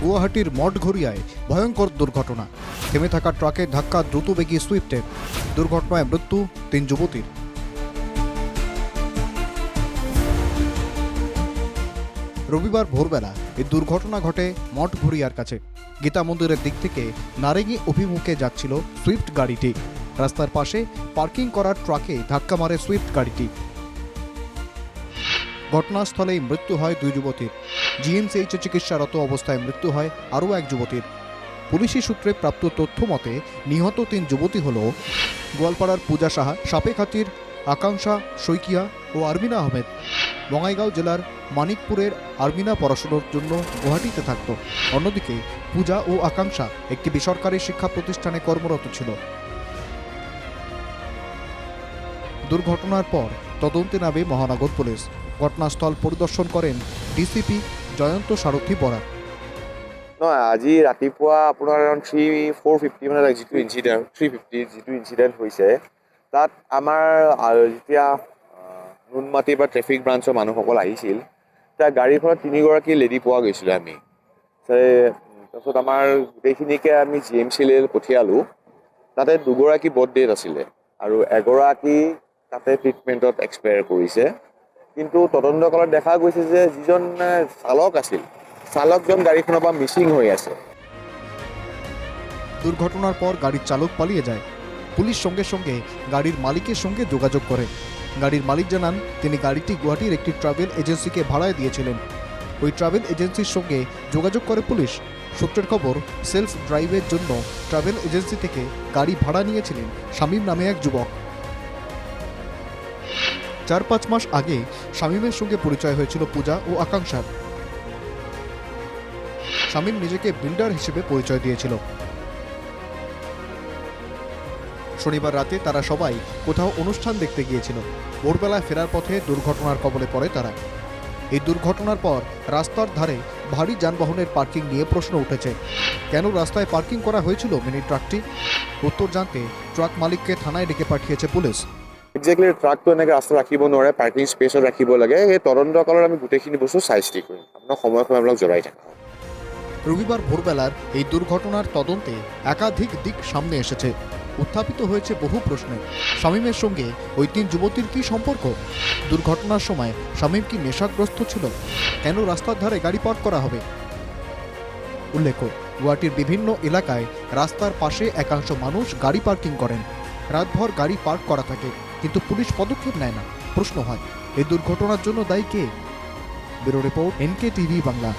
গুয়াহাটির মঠঘরিয়ায় ভয়ঙ্কর দুর্ঘটনা। থেমে থাকা ট্রাকে ধাক্কা দ্রুতবেগী সুইফটের। দুর্ঘটনায় মৃত্যু 3 যুবতীর। রবিবার ভোরবেলা এই দুর্ঘটনা ঘটে মঠঘরিয়ার কাছে। গীতা মন্দিরের দিক থেকে নারেঙ্গি অভিমুখে যাচ্ছিল সুইফট গাড়িটি। রাস্তার পাশে পার্কিং করা ট্রাকে ধাক্কা মারে সুইফট গাড়িটি। ঘটনাস্থলেই মৃত্যু হয় 2 যুবতীর। জিএমসিএইচে চিকিৎসারত অবস্থায় মৃত্যু হয় আরও 1 যুবতীর। পুলিশি সূত্রে প্রাপ্ত তথ্য মতে নিহত 3 যুবতী হল গোয়ালপাড়ার পূজা সাহা, সাপেখাতির আকাঙ্ক্ষা শইকিয়া ও আরমিনা আহমেদ। বঙাইগাঁও জেলার মানিকপুরের আরমিনা পড়াশোনার জন্য গুয়াহাটিতে থাকত। অন্যদিকে পূজা ও আকাঙ্ক্ষা একটি বেসরকারি শিক্ষা প্রতিষ্ঠানে কর্মরত ছিল। দুর্ঘটনার পর তদন্তে নামে মহানগর পুলিশ। ঘটনাস্থল পরিদর্শন করেন ডিসিপি জয়ন্ত সাৰথী বৰা। নহয়, আজি ৰাতিপুৱা আপোনাৰ এৰাউণ্ড 4:50 মানে যিটো ইনচিডেণ্ট 350 যিটো ইনচিডেণ্ট হৈছে তাত আমাৰ যেতিয়া নুনমাটি বা ট্ৰেফিক ব্ৰাঞ্চৰ মানুহসকল আহিছিল, তাৰ গাড়ীখনত 3গৰাকী লেডি পোৱা গৈছিলে। আমি তাৰপিছত আমাৰ গোটেইখিনিকে আমি GMCলৈ পঠিয়ালোঁ। তাতে 2গৰাকী বৰ্ড ডেড আছিলে আৰু এগৰাকী তাতে ট্ৰিটমেণ্টত এক্সপায়াৰ কৰিছে। কিন্তু তদন্তকালত দেখা গৈছে যে যিজন চালক আছিল, চালকজন গাড়িখনৰ পৰা মিচিং হৈ আছে। দুর্ঘটনার পর গাড়ির চালক পালিয়ে যায়। পুলিশ সঙ্গে সঙ্গে গাড়ির মালিকের সঙ্গে যোগাযোগ করে। গাড়ির মালিক জানান তিনি গাড়িটি গুয়াহাটির একটি ট্রাভেল এজেন্সিকে ভাড়ায় দিয়েছিলেন। ওই ট্রাভেল এজেন্সির সঙ্গে যোগাযোগ করে পুলিশ। সূত্রের খবর, সেলফ ড্রাইভের জন্য ট্রাভেল এজেন্সি থেকে গাড়ি ভাড়া নিয়েছিলেন শামীম নামে এক যুবক। 4-5 মাস আগে শামীমের সঙ্গে পরিচয় হয়েছিল পূজা ও আকাঙ্ক্ষার। শামীম নিজেকে বিল্ডার হিসেবে পরিচয় দিয়েছিল। শনিবার রাতে তারা সবাই কোথাও অনুষ্ঠান দেখতে গিয়েছিল। ভোরবেলায় ফেরার পথে দুর্ঘটনার কবলে পড়ে তারা। এই দুর্ঘটনার পর রাস্তার ধারে ভারী যানবাহনের পার্কিং নিয়ে প্রশ্ন উঠেছে। কেন রাস্তায় পার্কিং করা হয়েছিল মিনি ট্রাকটি? উত্তর জানতে ট্রাক মালিককে থানায় ডেকে পাঠিয়েছে পুলিশ। একজেক্টলি ট্ৰাকটো এনেকৈ ৰাস্তা ৰাখিব নোৱাৰে, পাৰ্কিং স্পেচত ৰাখিব লাগে। সেই তদন্তকালত আমি গোটেইখিনি বস্তু চাই চিতি কৰিম। আপোনাক সময়ে সময়ে আপোনাক জনাই থাকা হয়। রবিবার ভোরবেলার এই দুর্ঘটনার তদন্তে একাধিক দিক সামনে এসেছে। উত্থাপিত হয়েছে বহু প্রশ্ন। শামীমের সঙ্গে ওই 3 যুবতীর কি সম্পর্ক? দুর্ঘটনার সময় শামীম কি নেশাগ্রস্ত ছিল? কেন রাস্তার ধারে গাড়ি পার্ক করা হবে? উল্লেখ্য, গুয়াহাটির বিভিন্ন এলাকায় রাস্তার পাশে একাংশ মানুষ গাড়ি পার্কিং করেন। রাতভর গাড়ি পার্ক করা থাকে, কিন্তু পুলিশ পদক্ষেপ নেয় না। প্রশ্ন হয়, এই দুর্ঘটনার জন্য দায়ী কে? Bureau report, NK TV Bangla.